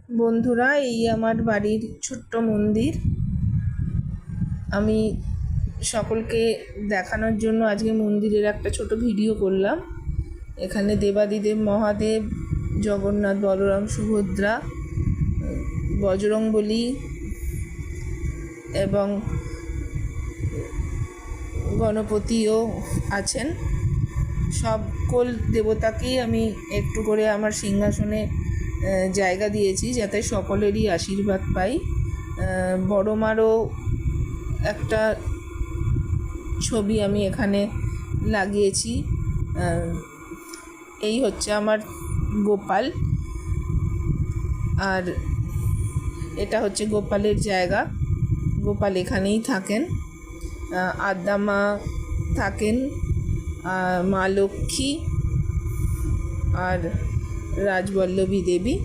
বন্ধুরা, এই আমার বাড়ির ছোট্ট মন্দির। আমি সকলকে দেখানোর জন্য আজকে মন্দিরের একটা ছোট ভিডিও করলাম। এখানে দেবাদিদেব মহাদেব, জগন্নাথ, বলরাম, সুভদ্রা, বজরংবলী এবং গণপতিও আছেন। সকল দেবতাকেই আমি একটু করে আমার সিংহাসনে জায়গা দিয়েছি, যাতে সকলেরই আশীর্বাদ পাই। বড় মারও একটা ছবি আমি এখানে লাগিয়েছি। এই হচ্ছে আমার গোপাল, আর এটা হচ্ছে গোপালের জায়গা। গোপাল এখানেই থাকেন। আদ্যা মা থাকেন, মা লক্ষ্মী আর রাজবল্লভী দেবী।